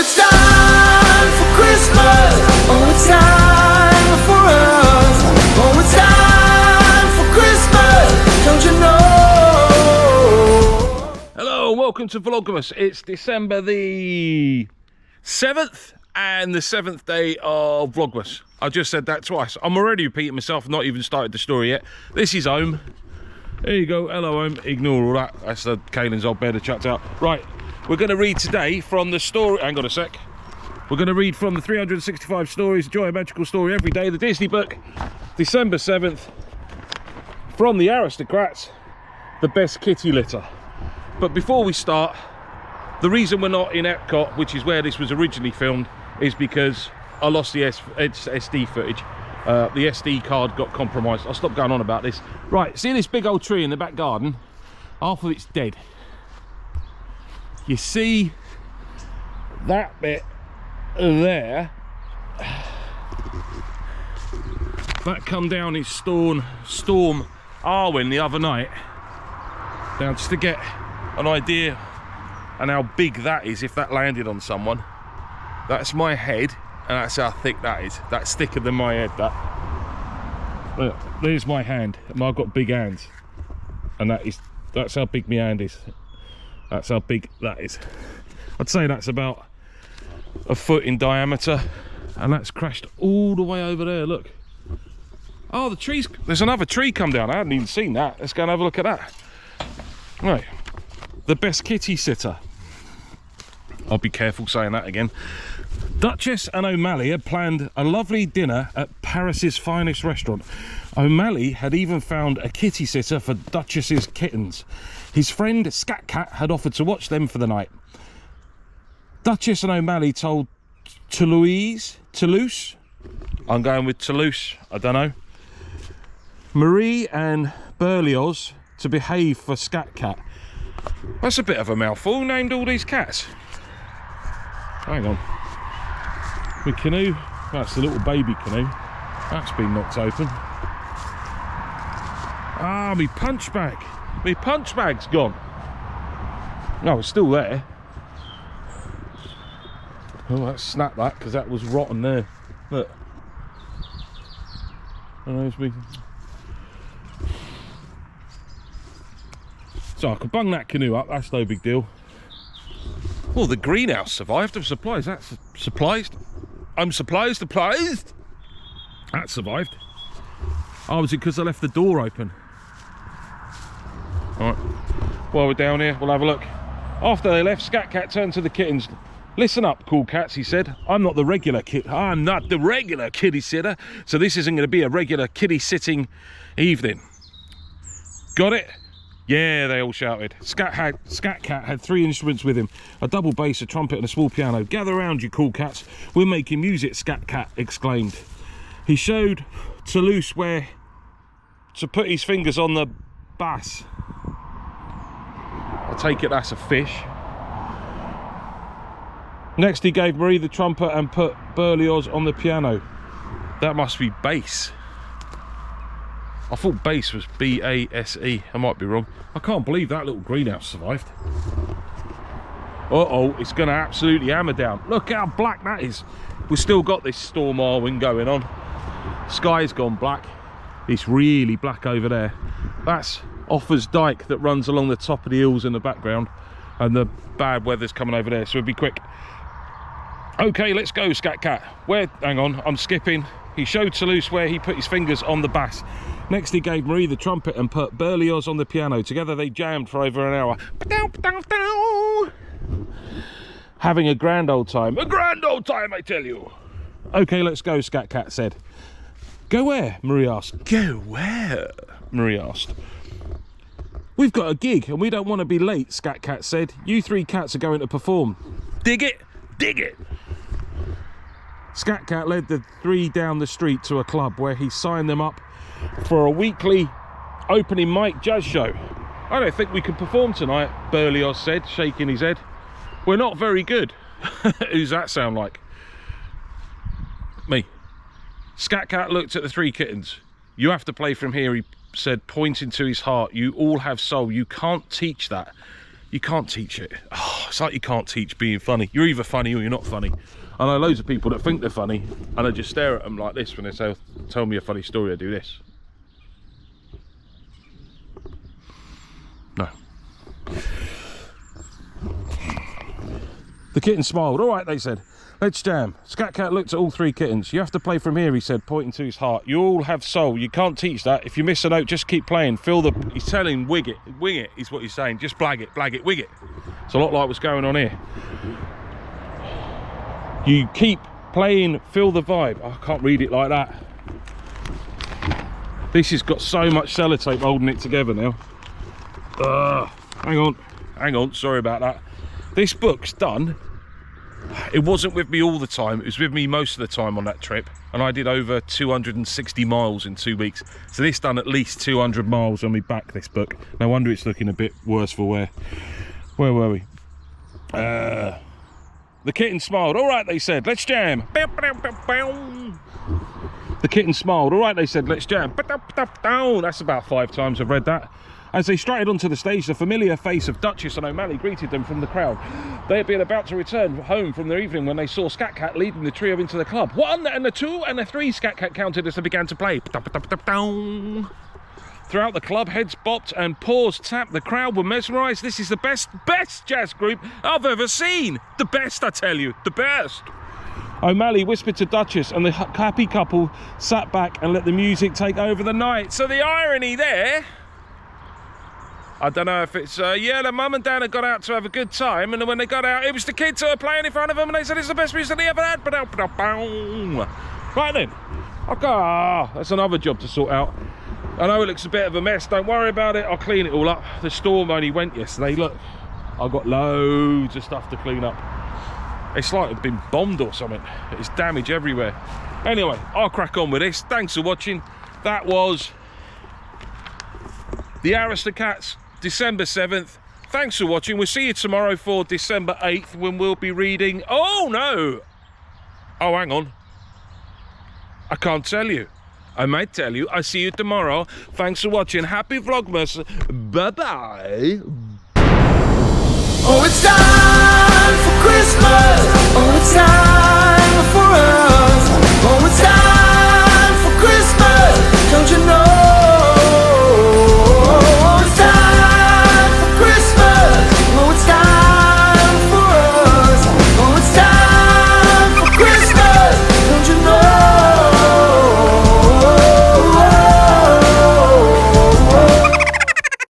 it's time for Christmas. Oh, it's time for us. Oh, it's time for Christmas. Don't you know? Hello and welcome to Vlogmas. It's December the 7th and the 7th day of Vlogmas. I just said that twice. I'm already repeating myself, not even started the story yet. This is home. There you go. Hello home. Ignore all that. That's the Caelan's old bed I chucked out. Right, we're going to read today from the story. Hang on a sec. We're going to read from the 365 stories, Joy a Magical Story Every Day, the Disney book, December 7th, from the Aristocats, the best kitty litter. But before we start, the reason we're not in EPCOT, which is where this was originally filmed, is because I lost the SD footage. The SD card got compromised. I'll stop going on about this. Right, see this big old tree in the back garden? Half of it's dead. You see that bit there? That come down in Storm Arwen the other night. Now, just to get an idea and how big that is, if that landed on someone, that's my head, and that's how thick that is. That's thicker than my head, that. Look, there's my hand. I've got big hands, and that's how big my hand is. That's how big that is. I'd say that's about a foot in diameter, and that's crashed all the way over there. Look. Oh, the trees. There's another tree come down. I hadn't even seen that. Let's go and have a look at that. Right, the best kitty sitter. I'll be careful saying that again. Duchess and O'Malley had planned a lovely dinner at Paris's finest restaurant. O'Malley had even found a kitty sitter for Duchess's kittens. His friend Scat Cat had offered to watch them for the night. Duchess and O'Malley told Toulouse, I'm going with Toulouse, I don't know, Marie and Berlioz to behave for Scat Cat. That's a bit of a mouthful. Who named all these cats? Hang on. My canoe, that's the little baby canoe. That's been knocked open. Ah, my punch bag. My punch bag's gone. No, it's still there. Oh, let's snap that, because that was rotten there. Look. And there's me. So I could bung that canoe up, that's no big deal. Well, the greenhouse survived. I'm surprised. That's surprised. I'm surprised. That survived. Oh, was it because I left the door open? Alright. While we're down here, we'll have a look. After they left, Scat Cat turned to the kittens. Listen up, cool cats, he said. I'm not the regular kitty sitter, so this isn't going to be a regular kitty sitting evening. Got it? Yeah, they all shouted. Scat Cat had 3 instruments with him, a double bass, a trumpet and a small piano. Gather round, you cool cats. We're making music, Scat Cat exclaimed. He showed Toulouse where to put his fingers on the bass. I take it that's a fish. Next he gave Marie the trumpet and put Berlioz on the piano. That must be bass. I thought bass was B-A-S-E. I might be wrong. I can't believe that little greenhouse survived. Uh-oh, it's going to absolutely hammer down. Look how black that is. We've still got this Storm Arwen going on. Sky's gone black. It's really black over there. That's Offers Dyke that runs along the top of the hills in the background. And the bad weather's coming over there, so we'll be quick. Okay, let's go, Scat Cat. Where? Hang on, I'm skipping. He showed Toulouse where he put his fingers on the bass. Next he gave Marie the trumpet and put Berlioz on the piano. Together they jammed for over an hour. Having a grand old time. A grand old time, I tell you. Okay, let's go, Scat Cat said. Go where? Marie asked. Go where? Marie asked. We've got a gig and we don't want to be late, Scat Cat said. You 3 cats are going to perform. Dig it? Dig it! Scat Cat led the 3 down the street to a club where he signed them up for a weekly opening mic jazz show. I don't think we can perform tonight, Berlioz said, shaking his head. We're not very good. Who's that sound like? Me. Scat Cat looked at the 3 kittens. You have to play from here, he said, pointing to his heart. You all have soul. You can't teach that. You can't teach it. Oh, it's like you can't teach being funny. You're either funny or you're not funny. I know loads of people that think they're funny, and I just stare at them like this when they say, tell me a funny story, I do this. No. The kitten smiled. All right, they said. Let's jam. Scat Cat looked at all three kittens. You have to play from here, he said, pointing to his heart. You all have soul. You can't teach that. If you miss a note, just keep playing. Feel the... He's telling wing it is what he's saying. Just blag it, wing it. It's a lot like what's going on here. You keep playing, feel the vibe. I can't read it like that. This has got so much sellotape holding it together now. Hang on, sorry about that. This book's done. It wasn't with me all the time, it was with me most of the time on that trip, and I did over 260 miles in 2 weeks. So this done at least 200 miles on me back, this book. No wonder it's looking a bit worse for wear. Where were we? The kitten smiled. All right, they said, let's jam. The kitten smiled. All right, they said, let's jam. That's about 5 times I've read that. As they strutted onto the stage, the familiar face of Duchess and O'Malley greeted them from the crowd. They had been about to return home from their evening when they saw Scat Cat leading the trio into the club. 1 and a 2 and a 3, Scat Cat counted as they began to play. Throughout the club, heads bopped and paws tapped. The crowd were mesmerised. This is the best jazz group I've ever seen. The best, I tell you, the best. O'Malley whispered to Duchess, and the happy couple sat back and let the music take over the night. So the irony there... I don't know if it's, yeah, the mum and dad had got out to have a good time, and when they got out, it was the kids who were playing in front of them, and they said it's the best music they ever had. Right then, okay, that's another job to sort out. I know it looks a bit of a mess, don't worry about it, I'll clean it all up. The storm only went yesterday, look, I've got loads of stuff to clean up. It's like it's been bombed or something, it's damage everywhere. Anyway, I'll crack on with this. Thanks for watching. That was the Aristocats, December 7th. Thanks for watching. We'll see you tomorrow for December 8th when we'll be reading... Oh, no! Oh, hang on. I can't tell you. I might tell you. I'll see you tomorrow. Thanks for watching. Happy Vlogmas. Bye-bye. Oh, it's time